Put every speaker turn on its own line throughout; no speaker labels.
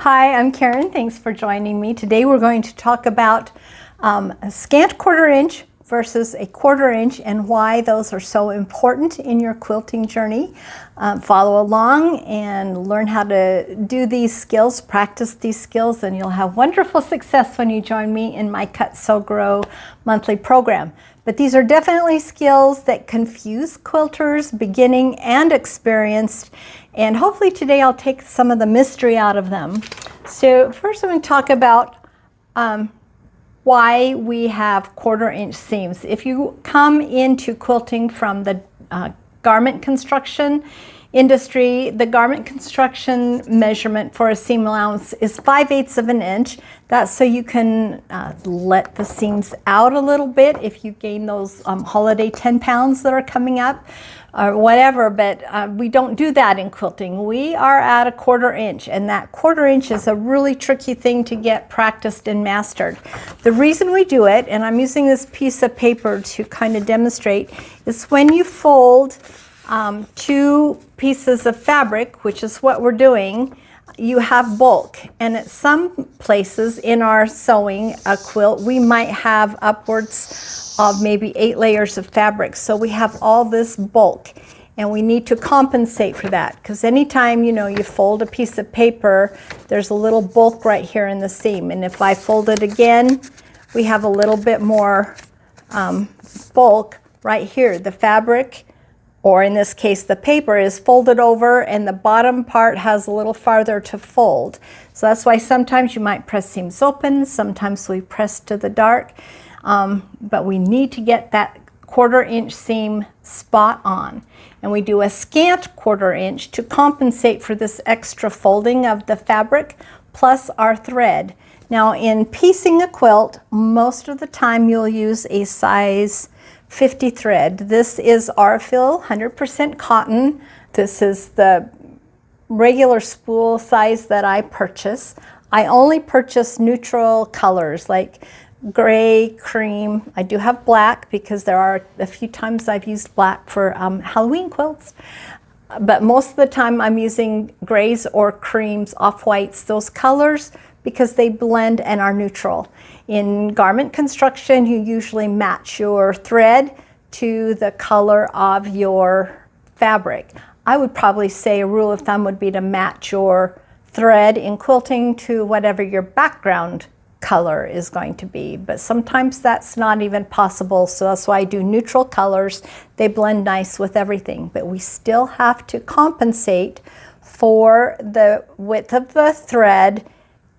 Hi, I'm Karen. Thanks for joining me. Today we're going to talk about a scant 1/4 inch versus a 1/4 inch and why those are so important in your quilting journey. Follow along and learn how to do these skills, practice these skills, and you'll have wonderful success when you join me in my Cut, Sew, Grow monthly program. But these are definitely skills that confuse quilters, beginning and experienced, and hopefully today I'll take some of the mystery out of them. So first I'm going to talk about why we have 1/4 inch seams. If you come into quilting from the garment construction industry, the garment construction measurement for a seam allowance is 5/8 of an inch. That's so you can let the seams out a little bit if you gain those holiday 10 pounds that are coming up or whatever, but we don't do that in quilting. We are at a 1/4 inch, and that 1/4 inch is a really tricky thing to get practiced and mastered. The reason we do it, and I'm using this piece of paper to kind of demonstrate, is when you fold two pieces of fabric, which is what we're doing, you have bulk. And at some places in our sewing a quilt, we might have upwards of maybe 8 layers of fabric. So we have all this bulk, and we need to compensate for that, because anytime you fold a piece of paper, there's a little bulk right here in the seam. And if I fold it again, we have a little bit more bulk right here. The fabric, or in this case the paper, is folded over, and the bottom part has a little farther to fold. So that's why sometimes you might press seams open, sometimes we press to the dark, but we need to get that 1/4 inch seam spot on. And we do a scant 1/4 inch to compensate for this extra folding of the fabric plus our thread. Now in piecing a quilt, most of the time you'll use a size 50 thread. This is Arfil 100% cotton. This is the regular spool size that I purchase. I only purchase neutral colors like gray, cream. I do have black because there are a few times I've used black for Halloween quilts. But most of the time I'm using grays or creams, off-whites, those colors, because they blend and are neutral. In garment construction, you usually match your thread to the color of your fabric. I would probably say a rule of thumb would be to match your thread in quilting to whatever your background color is going to be, but sometimes that's not even possible, so that's why I do neutral colors. They blend nice with everything, but we still have to compensate for the width of the thread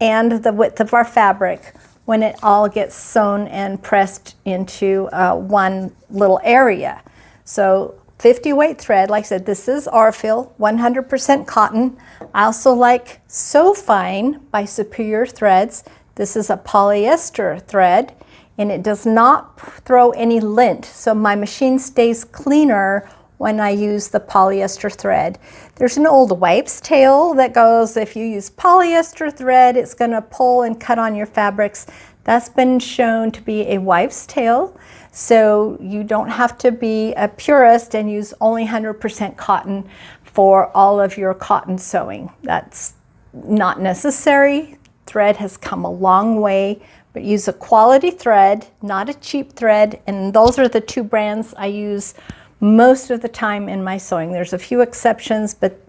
and the width of our fabric when it all gets sewn and pressed into one little area. So 50 weight thread, like I said, this is Arfil 100% cotton. I also like So Fine by Superior Threads. This is a polyester thread, and it does not throw any lint, so my machine stays cleaner when I use the polyester thread. There's an old wives' tale that goes, if you use polyester thread, it's going to pull and cut on your fabrics. That's been shown to be a wives' tale, so you don't have to be a purist and use only 100% cotton for all of your cotton sewing. That's not necessary. Thread has come a long way, but use a quality thread, not a cheap thread, and those are the two brands I use most of the time in my sewing. There's a few exceptions, but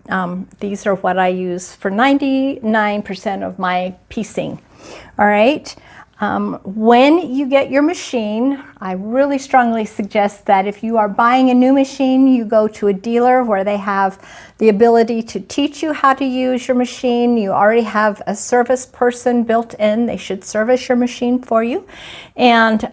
these are what I use for 99% of my piecing. All right. When you get your machine, I really strongly suggest that if you are buying a new machine, you go to a dealer where they have the ability to teach you how to use your machine. You already have a service person built in. They should service your machine for you. And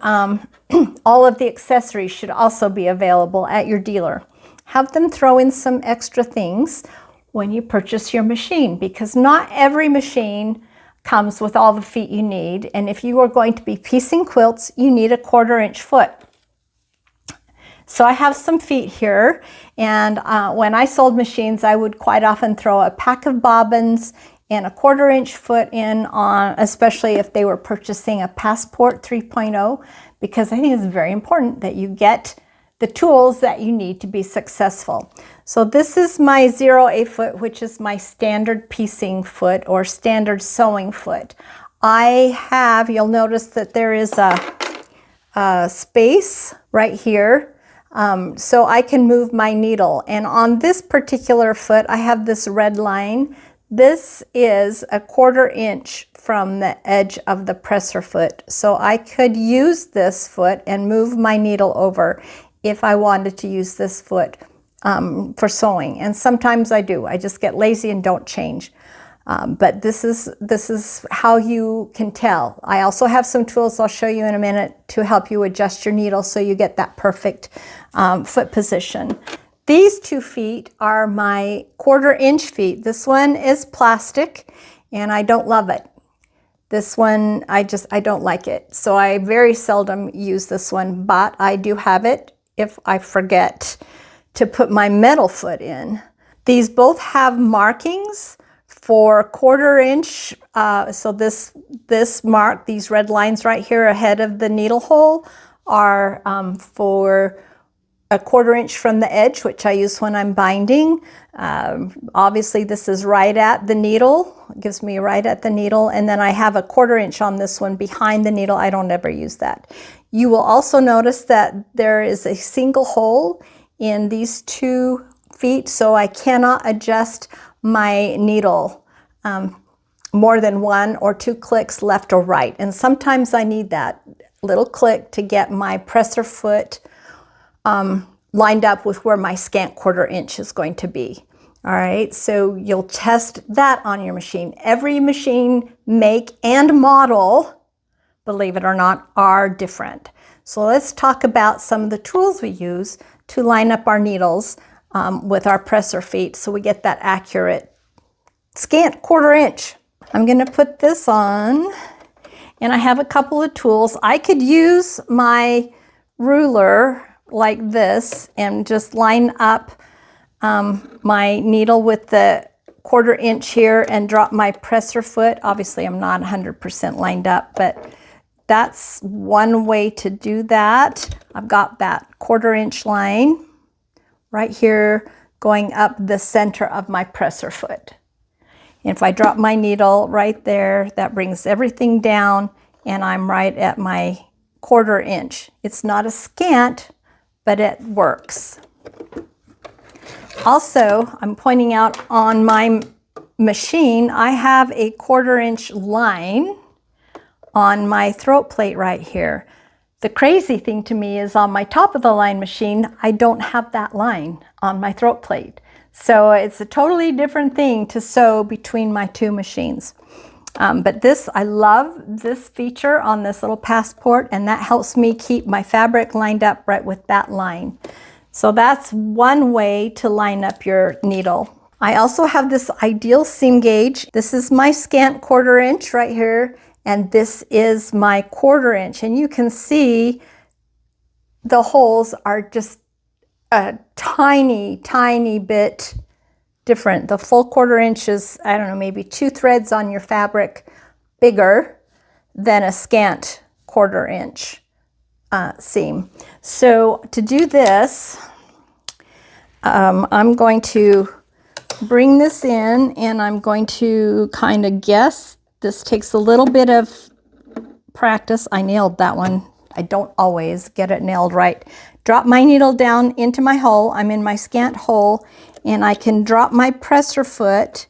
all of the accessories should also be available at your dealer. Have them throw in some extra things when you purchase your machine, because not every machine comes with all the feet you need. And if you are going to be piecing quilts, you need a 1/4 inch foot. So I have some feet here, and when I sold machines, I would quite often throw a pack of bobbins and a 1/4 inch foot in on, especially if they were purchasing a Passport 3.0, because I think it's very important that you get the tools that you need to be successful. So this is my 0 foot, which is my standard piecing foot or standard sewing foot. I have, you'll notice that there is a space right here, so I can move my needle. And on this particular foot, I have this red line. This is a 1/4 inch from the edge of the presser foot. So I could use this foot and move my needle over if I wanted to use this foot for sewing. And sometimes I do. I just get lazy and don't change. But this is how you can tell. I also have some tools I'll show you in a minute to help you adjust your needle so you get that perfect foot position. These 2 feet are my 1/4 inch feet. This one is plastic and I don't love it. This one, I don't like it. So I very seldom use this one, but I do have it if I forget to put my metal foot in. These both have markings for 1/4 inch. So this mark, these red lines right here ahead of the needle hole are for a 1/4 inch from the edge, which I use when I'm binding. Obviously this is right at the needle. It gives me right at the needle. And then I have a 1/4 inch on this one behind the needle. I don't ever use that. You will also notice that there is a single hole in these 2 feet, so I cannot adjust my needle more than 1 or 2 clicks left or right. And sometimes I need that little click to get my presser foot lined up with where my scant 1/4 inch is going to be. All right, so you'll test that on your machine. Every machine make and model, believe it or not, are different. So let's talk about some of the tools we use to line up our needles with our presser feet so we get that accurate scant 1/4 inch. I'm going to put this on, and I have a couple of tools. I could use my ruler like this and just line up my needle with the 1/4 inch here and drop my presser foot. Obviously I'm not 100% lined up, but that's one way to do that. I've got that 1/4 inch line right here going up the center of my presser foot. And if I drop my needle right there, that brings everything down and I'm right at my 1/4 inch. It's not a scant, but it works. Also, I'm pointing out on my machine, I have a 1/4 inch line on my throat plate right here. The crazy thing to me is on my top of the line machine, I don't have that line on my throat plate. So it's a totally different thing to sew between my 2 machines. But this, I love this feature on this little passport, and that helps me keep my fabric lined up right with that line. So that's one way to line up your needle. I also have this ideal seam gauge. This is my scant 1/4 inch right here, and this is my 1/4 inch. And you can see the holes are just a tiny, tiny bit different. The full 1/4 inch is, I don't know, maybe 2 threads on your fabric bigger than a scant 1/4 inch seam. So to do this, I'm going to bring this in and I'm going to kind of guess. This takes a little bit of practice. I nailed that one. I don't always get it nailed right. Drop my needle down into my hole. I'm in my scant hole, and I can drop my presser foot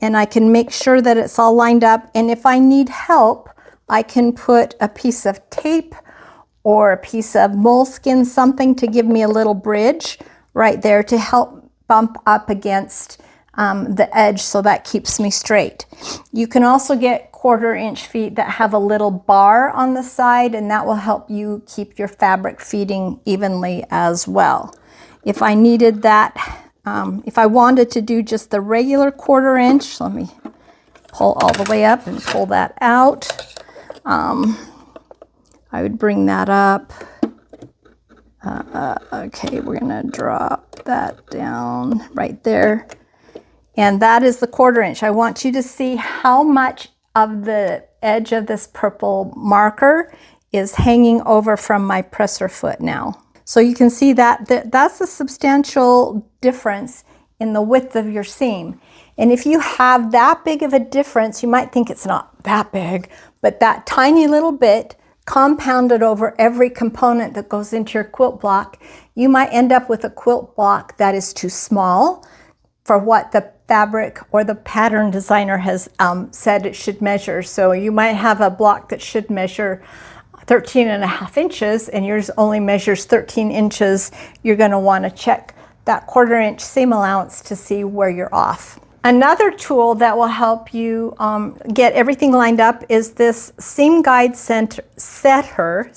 and I can make sure that it's all lined up. And if I need help, I can put a piece of tape or a piece of moleskin, something to give me a little bridge right there to help bump up against the edge, so that keeps me straight. You can also get 1/4 inch feet that have a little bar on the side, and that will help you keep your fabric feeding evenly as well. If I needed that, if I wanted to do just the regular 1/4 inch, let me pull all the way up and pull that out. I would bring that up. Okay, we're gonna drop that down right there. And that is the 1/4 inch. I want you to see how much of the edge of this purple marker is hanging over from my presser foot now. So you can see that's a substantial difference in the width of your seam. And if you have that big of a difference, you might think it's not that big, but that tiny little bit compounded over every component that goes into your quilt block, you might end up with a quilt block that is too small for what the fabric or the pattern designer has said it should measure. So you might have a block that should measure 13.5 inches and yours only measures 13 inches. You're going to want to check that 1/4 inch seam allowance to see where you're off. Another tool that will help you get everything lined up is this seam guide setter.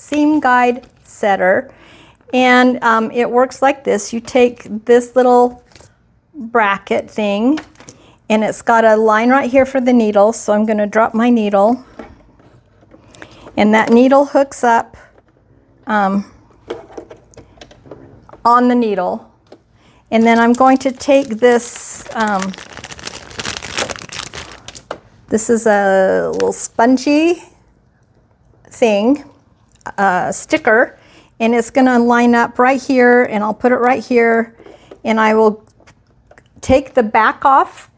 And it works like this. You take this little bracket thing and it's got a line right here for the needle. So I'm going to drop my needle and that needle hooks up on the needle. And then I'm going to take this, this is a little spongy thing, sticker, and it's going to line up right here, and I'll put it right here, and I will take the back off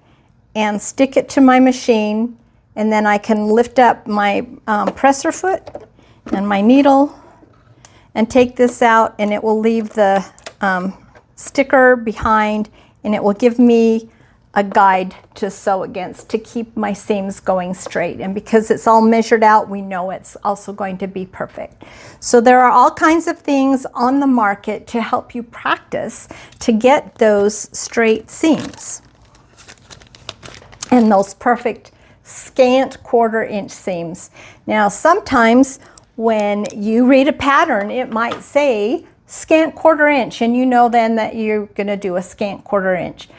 and stick it to my machine, and then I can lift up my presser foot and my needle and take this out, and it will leave the sticker behind, and it will give me a guide to sew against to keep my seams going straight. And because it's all measured out, we know it's also going to be perfect. So there are all kinds of things on the market to help you practice to get those straight seams and those perfect scant 1/4 inch seams. Now sometimes when you read a pattern, it might say scant 1/4 inch, and you know then that you're going to do a scant 1/4 inch.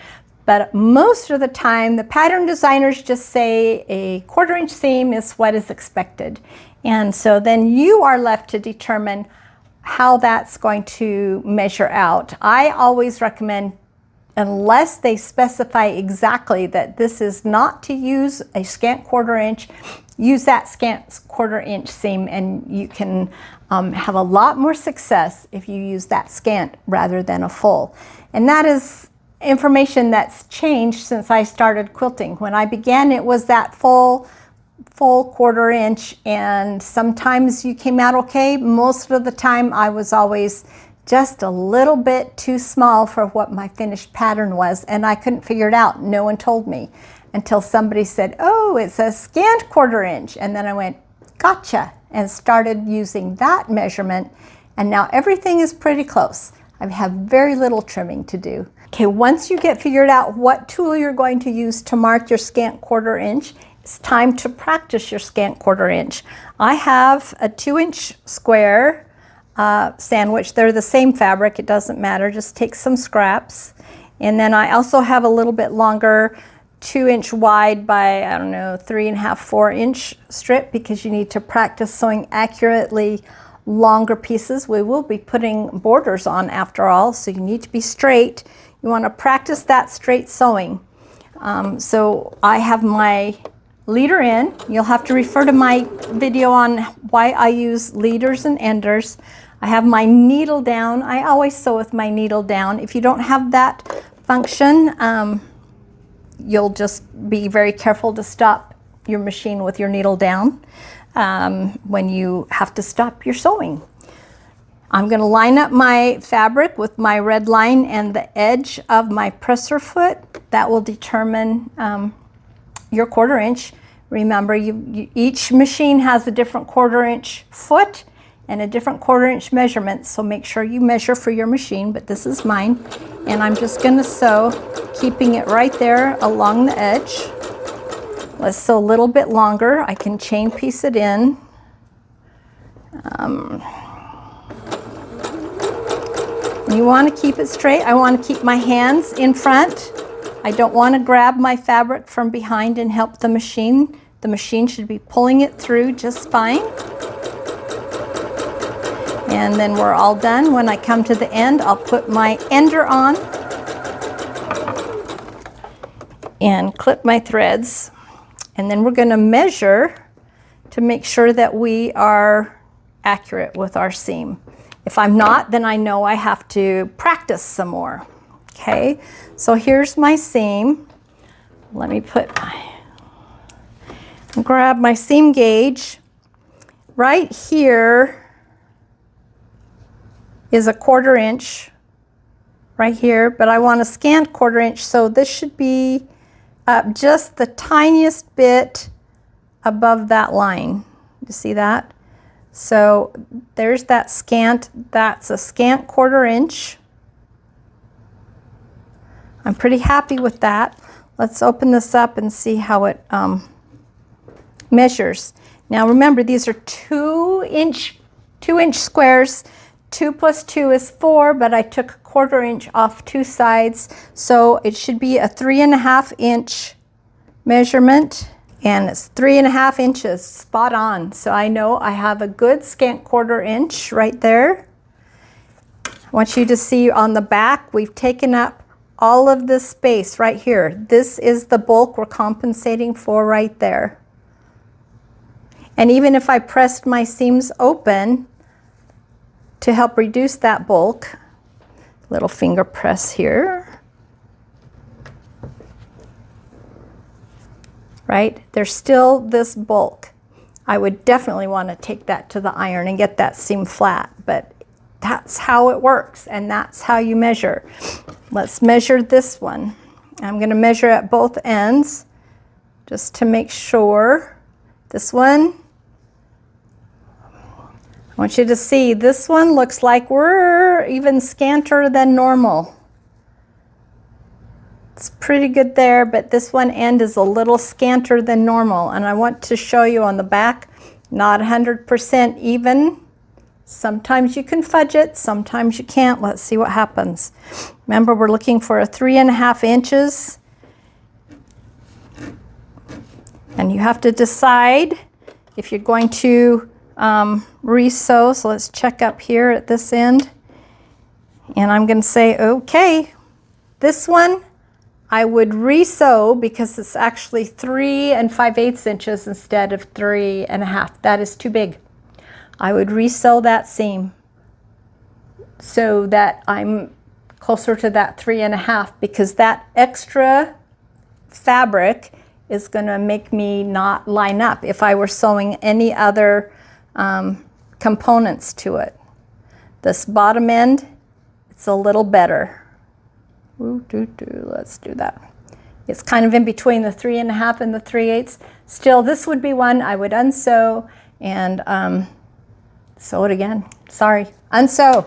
But most of the time, the pattern designers just say a 1/4 inch seam is what is expected. And so then you are left to determine how that's going to measure out. I always recommend, unless they specify exactly that this is not to use a scant 1/4 inch, use that scant 1/4 inch seam, and you can have a lot more success if you use that scant rather than a full. And that is information that's changed since I started quilting. When I began, it was that full 1/4 inch, and sometimes you came out okay. Most of the time I was always just a little bit too small for what my finished pattern was, and I couldn't figure it out. No one told me until somebody said, oh, it's a scant 1/4 inch. And then I went, gotcha, and started using that measurement, and now everything is pretty close. I have very little trimming to do. Okay, once you get figured out what tool you're going to use to mark your scant 1/4 inch, it's time to practice your scant 1/4 inch. I have a 2-inch square sandwich. They're the same fabric, it doesn't matter, just take some scraps. And then I also have a little bit longer 2-inch wide by, I don't know, 3.5, 4-inch strip, because you need to practice sewing accurately longer pieces. We will be putting borders on after all, so you need to be straight. You want to practice that straight sewing. So I have my leader in. You'll have to refer to my video on why I use leaders and enders. I have my needle down. I always sew with my needle down. If you don't have that function, you'll just be very careful to stop your machine with your needle down when you have to stop your sewing. I'm going to line up my fabric with my red line and the edge of my presser foot. That will determine your 1/4 inch. Remember, each machine has a different 1/4 inch foot and a different 1/4 inch measurement, so make sure you measure for your machine, but this is mine. And I'm just going to sew, keeping it right there along the edge. Let's sew a little bit longer. I can chain piece it in. You want to keep it straight. I want to keep my hands in front. I don't want to grab my fabric from behind and help the machine. The machine should be pulling it through just fine. And then we're all done. When I come to the end, I'll put my ender on and clip my threads. And then we're going to measure to make sure that we are accurate with our seam. If I'm not, then I know I have to practice some more. Okay, so here's my seam. Let me grab my seam gauge. Right here is a 1/4 inch right here, but I want a scant 1/4 inch, so this should be up just the tiniest bit above that line. You see that? So there's that scant. That's a scant 1/4 inch. I'm pretty happy with that. Let's open this up and see how it measures. Now remember, these are 2-inch squares. 2 + 2 is 4, but I took a 1/4 inch off 2 sides, so it should be a 3.5 inch measurement, and it's 3.5 inches, spot on. So I know I have a good scant 1/4 inch right there. I want you to see on the back, we've taken up all of this space right here. This is the bulk we're compensating for right there. And even if I pressed my seams open to help reduce that bulk, little finger press here, right? There's still this bulk. I would definitely want to take that to the iron and get that seam flat, but that's how it works, and that's how you measure. Let's measure this one. I'm going to measure at both ends just to make sure. This one, I want you to see, this one looks like we're even scanter than normal. It's pretty good there, but this one end is a little scanter than normal, and I want to show you on the back, not 100% even. Sometimes you can fudge it, sometimes you can't. Let's see what happens. Remember, we're looking for a 3.5 inches. And you have to decide if you're going to re-sew. So let's check up here at this end. And I'm going to say, okay, this one I would re-sew because it's actually 3 5/8 inches instead of 3.5. That is too big. I would re-sew that seam so that I'm closer to that 3.5, because that extra fabric is going to make me not line up if I were sewing any other components to it. This bottom end, it's a little better. Let's do that. It's kind of in between the 3.5 and the 3/8. Still, this would be one I would unsew and sew it again. Sorry, unsew.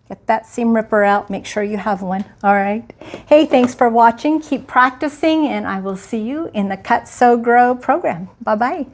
Get that seam ripper out. Make sure you have one. All right. Hey, thanks for watching. Keep practicing, and I will see you in the Cut, Sew, Grow program. Bye-bye.